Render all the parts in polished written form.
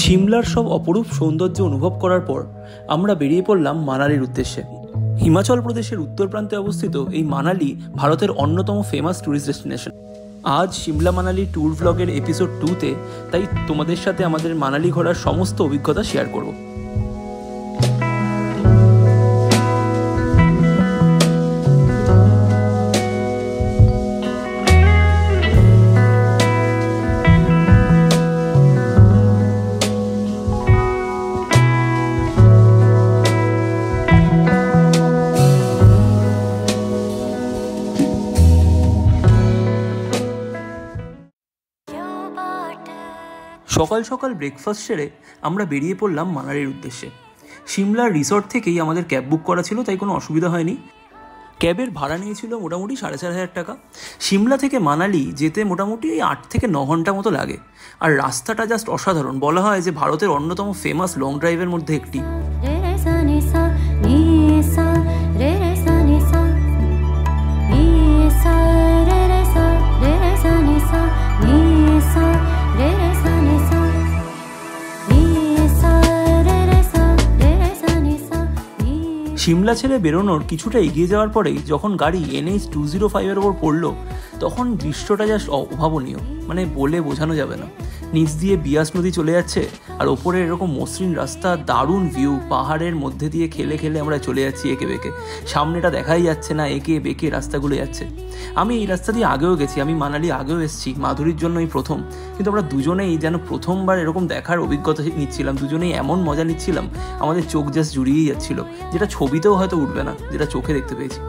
সিমলার সব অপরূপ সৌন্দর্য অনুভব করার পর আমরা বেরিয়ে পড়লাম মানালির উদ্দেশ্যে। হিমাচল প্রদেশের উত্তর প্রান্তে অবস্থিত এই মানালি ভারতের অন্যতম ফেমাস ট্যুরিস্ট ডেস্টিনেশন। আজ সিমলা মানালি ট্যুর ভ্লগের এপিসোড 2-তে তাই তোমাদের সাথে আমাদের মানালি ঘোরার সমস্ত অভিজ্ঞতা শেয়ার করব। সকাল সকাল ব্রেকফাস্ট সেরে আমরা বেরিয়ে পড়লাম মানালির উদ্দেশ্যে। সিমলার রিসর্ট থেকেই আমাদের ক্যাব বুক করা ছিল, তাই কোনো অসুবিধা হয়নি। ক্যাবের ভাড়া নিয়েছিল মোটামুটি 4,500 টাকা। সিমলা থেকে মানালি যেতে মোটামুটি 8 থেকে 9 ঘন্টা মতো লাগে। আর রাস্তাটা জাস্ট অসাধারণ। বলা হয় যে ভারতের অন্যতম ফেমাস লং ড্রাইভের মধ্যে একটি। সিমলা ছেড়ে বেরোনোর কিছুটা এগিয়ে যাওয়ার পরেই যখন গাড়ি NH 205-এর ওপর পড়লো, তখন দৃশ্যটা জাস্ট অভাবনীয়, মানে বলে বোঝানো যাবে না। নিচ দিয়ে বিয়াস নদী চলে যাচ্ছে আর ওপরে এরকম মসৃণ রাস্তা, দারুণ ভিউ, পাহাড়ের মধ্যে দিয়ে খেলে খেলে আমরা চলে যাচ্ছি এঁকে বেঁকে। সামনেটা দেখাই যাচ্ছে না, এঁকে বেঁকে রাস্তাগুলো যাচ্ছে। আমি এই রাস্তা দিয়ে আগেও গেছি, আমি মানালি আগেও এসেছি, মাধুরীর জন্য এই প্রথম। কিন্তু আমরা দুজনেই যেন প্রথমবার এরকম দেখার অভিজ্ঞতা নিচ্ছিলাম, দুজনেই এমন মজা নিচ্ছিলাম, আমাদের চোখ জাস্ট জুড়িয়েই যাচ্ছিল, যেটা ছবিতেও হয়তো উঠবে না, যেটা চোখে দেখতে পেয়েছি।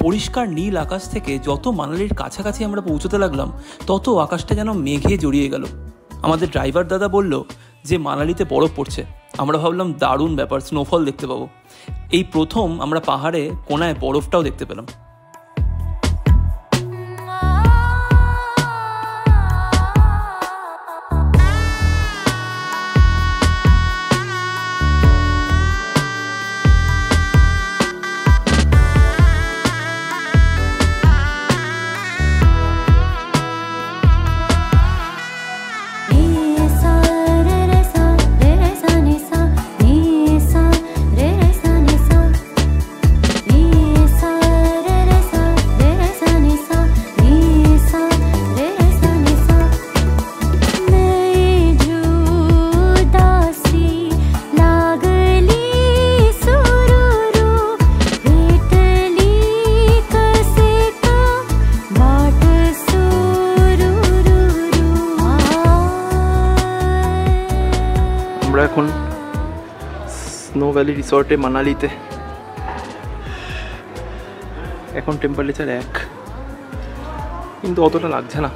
পরিষ্কার নীল আকাশ থেকে যত মানালির কাছাকাছি আমরা পৌঁছতে লাগলাম, তত আকাশটা যেন মেঘে জড়িয়ে গেল। আমাদের ড্রাইভার দাদা বলল যে মানালিতে বরফ পড়ছে। আমরা ভাবলাম দারুণ ব্যাপার, স্নোফল দেখতে পাবো। এই প্রথম আমরা পাহাড়ে কোনায় বরফটাও দেখতে পেলাম। এখন স্নো ভ্যালি রিসর্টে মানালিতে। এখন টেম্পারেচার 1, কিন্তু অতটা লাগছে না।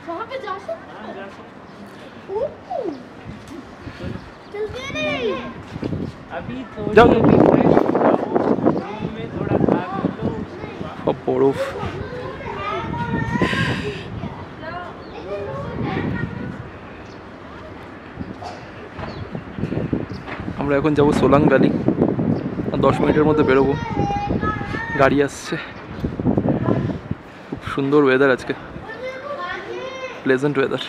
वहाँ पे जा सकते अभी थोड़ी में थोड़ा खा लो। বরফ। আমরা এখন যাব সোলাং ভ্যালি। 10 মিনিটের মধ্যে বেরোবো, গাড়ি আসছে। খুব সুন্দর ওয়েদার আজকে, প্লেজেন্ট ওয়েদার।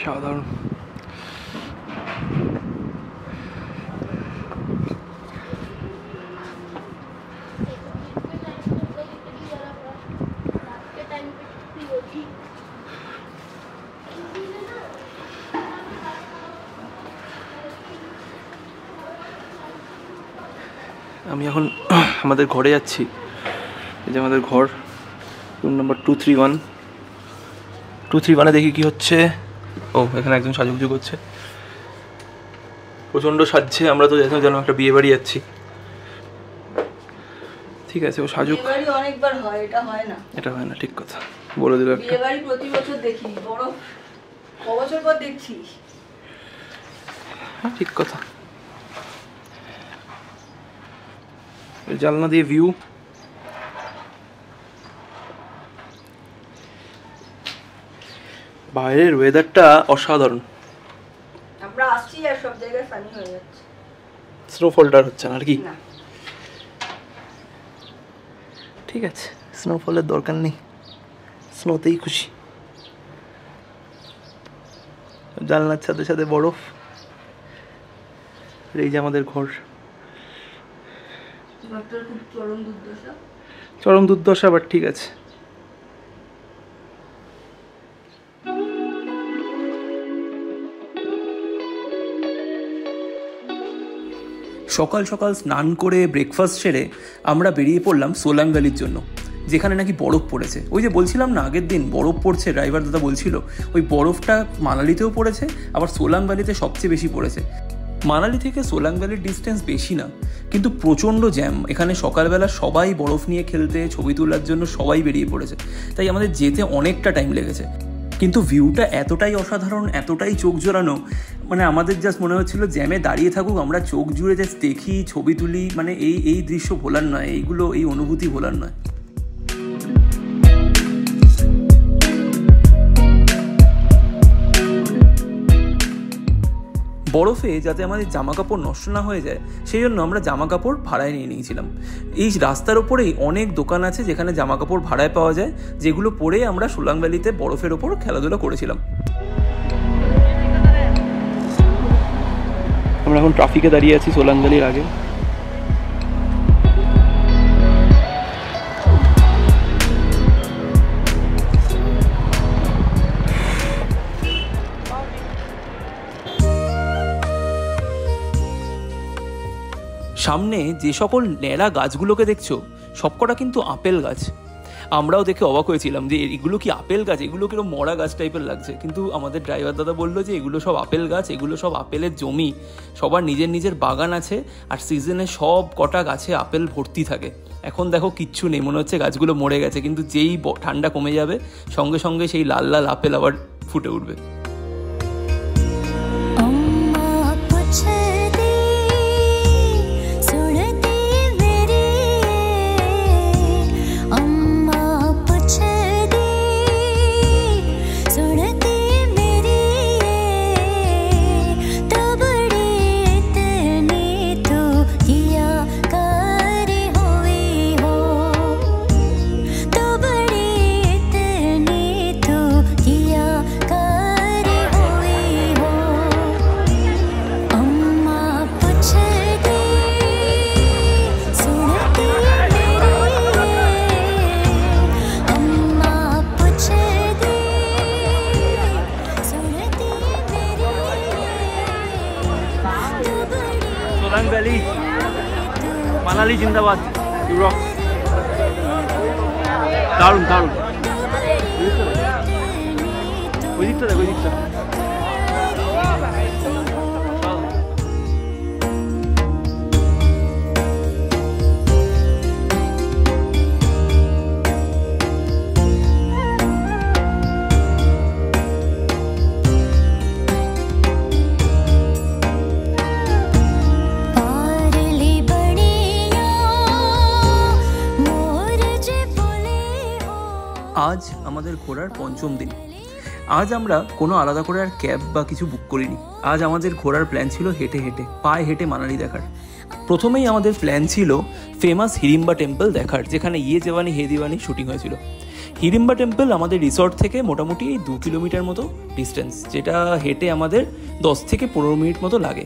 অসাধারণ। আমি এখন আমাদের ঘরে যাচ্ছি। এই যে আমাদের ঘর, রুম নাম্বার 231। দেখি কি হচ্ছে। ও, এখানে একজন সাজুগুজু করছে, প্রচণ্ড সাজছে। আমরা তো যেন একটা বিয়ে বাড়ি যাচ্ছি। ঠিক আছে, ও সাজুক। অনেকবার হয়, এটা হয় না। ঠিক কথা বলে দিল। বিয়ে বাড়ি প্রতি বছর দেখি, বড় ক বছর পর দেখছি। হ্যাঁ, ঠিক কথা। জানলা দিয়ে ভিউ। বাইরের ওয়েদারটা অসাধারণ। আমরা আসছি আর সব জায়গায় ফানি হয়ে যাচ্ছে। স্নোফলটা হচ্ছে না আর কি। না, ঠিক আছে, স্নোফলের দরকার নেই, স্নোতেই খুশি। জানলার সাথে সাথে বরফ। এই যে আমাদের ঘর। খুব চরম দুর্দশা। চরম দুর্দশা, বাট ঠিক আছে। সকাল সকাল স্নান করে ব্রেকফাস্ট সেরে আমরা বেরিয়ে পড়লাম সোলাং ভ্যালির জন্য, যেখানে নাকি বরফ পড়েছে। ওই যে বলছিলাম না আগের দিন বরফ পড়ছে, ড্রাইভার দাদা বলছিল ওই বরফটা মানালিতেও পড়েছে, আবার সোলাং ভ্যালিতে সবচেয়ে বেশি পড়েছে। মানালি থেকে সোলাং ভ্যালির ডিস্টেন্স বেশি না, কিন্তু প্রচণ্ড জ্যাম। এখানে সকালবেলা সবাই বরফ নিয়ে খেলতে, ছবি তোলার জন্য সবাই বেরিয়ে পড়েছে, তাই আমাদের যেতে অনেকটা টাইম লেগেছে। কিন্তু ভিউটা এতটাই অসাধারণ, এতটাই চোখ জোড়ানো, মানে আমাদের জাস্ট মনে হচ্ছিল জ্যামে দাঁড়িয়ে থাকুক, আমরা চোখ জুড়ে জাস্ট দেখি, ছবি তুলি। মানে এই দৃশ্য ভোলার নয়, এই অনুভূতি ভোলার নয়। বরফে যাতে আমাদের জামা কাপড় নষ্ট না হয়ে যায়, সেই জন্য আমরা জামা কাপড় ভাড়ায় নিয়ে নিয়েছিলাম। এই রাস্তার ওপরেই অনেক দোকান আছে যেখানে জামা কাপড় ভাড়ায় পাওয়া যায়, যেগুলো পরে আমরা সোলাং ভ্যালিতে বরফের ওপর খেলাধুলা করেছিলাম। আমরা এখন ট্রাফিকে দাঁড়িয়ে আছি সোলাং ভ্যালির আগে। সামনে যে সকল ন্যাড়া গাছগুলোকে দেখছো, সবকটা কিন্তু আপেল গাছ। আমরাও দেখে অবাক হয়েছিলাম যে এগুলো কি আপেল গাছ, এগুলো কিরকম মরা গাছ টাইপের লাগছে। কিন্তু আমাদের ড্রাইভার দাদা বললো যে এগুলো সব আপেল গাছ, এগুলো সব আপেলের জমি। সবার নিজের নিজের বাগান আছে, আর সিজনে সব কটা গাছে আপেল ভর্তি থাকে। এখন দেখো কিচ্ছু নেই, মনে হচ্ছে গাছগুলো মরে গেছে, কিন্তু যেই ঠান্ডা কমে যাবে সঙ্গে সঙ্গে সেই লাল লাল আপেল আবার ফুটে উঠবে। সোলাং ভ্যালি, মানালি জিন্দাবাদ, ইউরপ। দারুণ দারুণ। ওই দিকটা দেখ, ওই দিকটা। আজ আমাদের ঘোরার পঞ্চম দিন। আজ আমরা কোনো আলাদা করে আর ক্যাব বা কিছু বুক করিনি। আজ আমাদের ঘোরার প্ল্যান ছিল হেঁটে হেঁটে, পায়ে হেঁটে মানালি দেখার। প্রথমেই আমাদের প্ল্যান ছিল ফেমাস হিড়িম্বা টেম্পল দেখার, যেখানে ইয়ে জাওয়ানি হে দিওয়ানি শুটিং হয়েছিল। হিড়িম্বা টেম্পল আমাদের রিসর্ট থেকে মোটামুটি 2 কিলোমিটার মতো ডিস্টেন্স, যেটা হেঁটে আমাদের 10 থেকে 15 মিনিট মতো লাগে।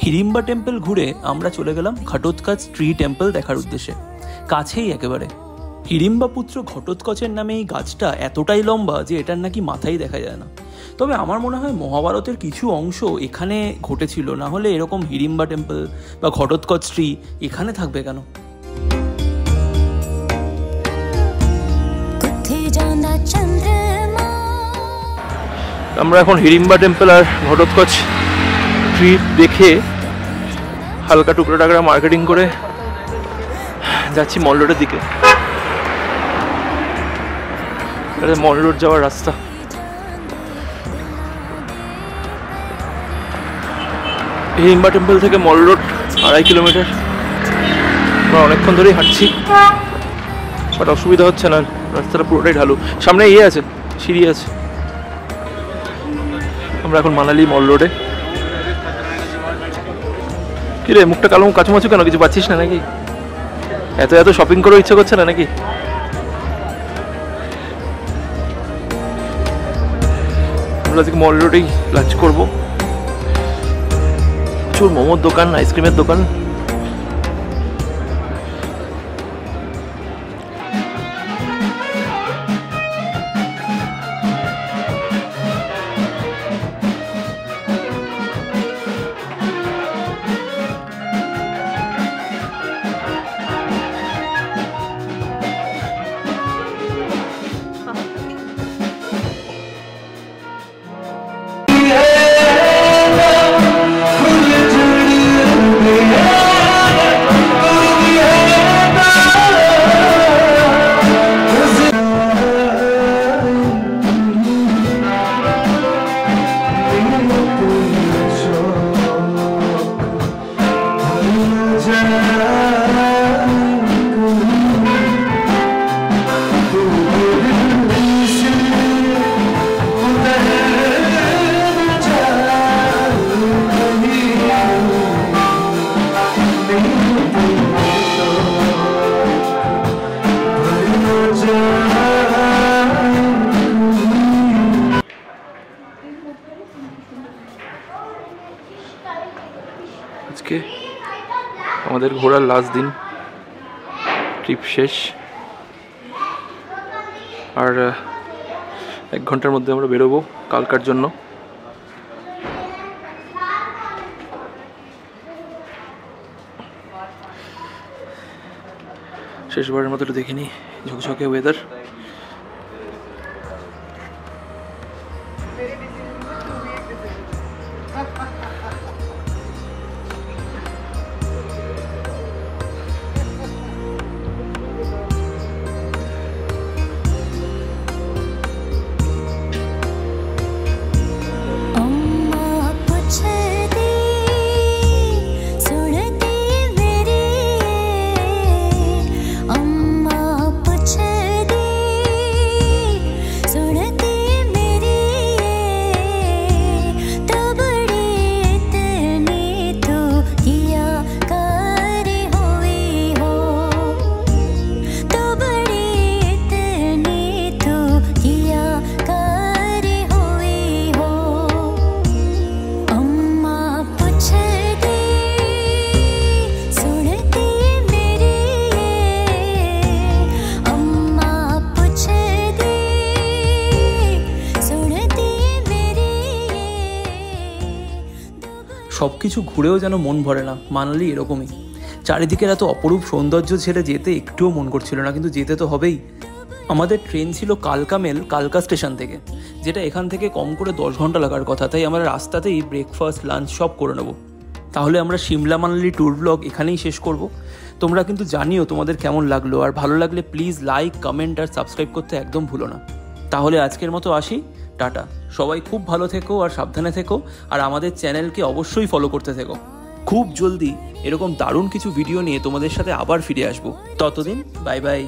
হিড়িম্বা টেম্পল ঘুরে আমরা চলে গেলাম ঘটোৎকচ ট্রি টেম্পল দেখার উদ্দেশ্যে, কাছেই একেবারে। হিড়িম্বা পুত্র ঘটোৎকচের নামে এই গাছটা এতটাই লম্বা যে এটার নাকি মাথাই দেখা যায় না। তবে আমার মনে হয় মহাভারতের কিছু অংশ এখানে ঘটেছিল, না হলে এরকম হিড়িম্বা টেম্পল বা ঘটোৎকচ ট্রি এখানে থাকবে কেন? আমরা এখন হিড়িম্বা টেম্পল আর ঘটোৎকচ ট্রি দেখে হালকা টুকরো টাকরা মার্কেটিং করে যাচ্ছি মল রোডের দিকে। মল রোড যাওয়ার রাস্তা। হিড়িম্বা টেম্পল থেকে মল রোড 2.5 কিলোমিটার। আমরা অনেকক্ষণ ধরেই হাঁটছি, বাট অসুবিধা হচ্ছে না, রাস্তাটা পুরোটাই ঢালু। সামনে ইয়ে আছে, সিঁড়ি আছে। আমরা এখন মানালি মল রোডে। কি রে, মুখটা কালো কাছুমাছু কেন? কিছু পাচ্ছিস না নাকি? এত এত শপিং করার ইচ্ছা করছে না নাকি? আমরা আজকে মল রোডেই লাঞ্চ করবো। প্রচুর মোমোর দোকান, আইসক্রিমের দোকান। আজকে আমাদের ঘোরার লাস্ট দিন, ট্রিপ শেষ। আর 1 ঘন্টার মধ্যে আমরা বেরোবো কালকার জন্য। শেষবারের মতো একটু দেখিনি ঝকঝকে ওয়েদার। So সব কিছু ঘুরেও যেন মন ভরে না। মানালি এরকমই, চারিদিকের এত অপরূপ সৌন্দর্য ছেড়ে যেতে একটুও মন করছিল না, কিন্তু যেতে তো হবেই। আমাদের ট্রেন ছিল কালকা মেল, কালকা স্টেশন থেকে, যেটা এখান থেকে কম করে 10 ঘন্টা লাগার কথা। তাই আমরা রাস্তাতেই ব্রেকফাস্ট লাঞ্চ সব করে নেব। তাহলে আমরা সিমলা মানালি ট্যুর ব্লগ এখানেই শেষ করব। তোমরা কিন্তু জানিও তোমাদের কেমন লাগলো, আর ভালো লাগলে প্লিজ লাইক, কমেন্ট আর সাবস্ক্রাইব করতে একদম ভুলো না। তাহলে আজকের মতো আসি, টাটা। সবাই খুব ভালো থেকো আর সাবধানে থেকো, আর আমাদের চ্যানেলকে অবশ্যই ফলো করতে থেকো। খুব জলদি এরকম দারুণ কিছু ভিডিও নিয়ে তোমাদের সাথে আবার ফিরে আসবো। ততদিন বাই বাই।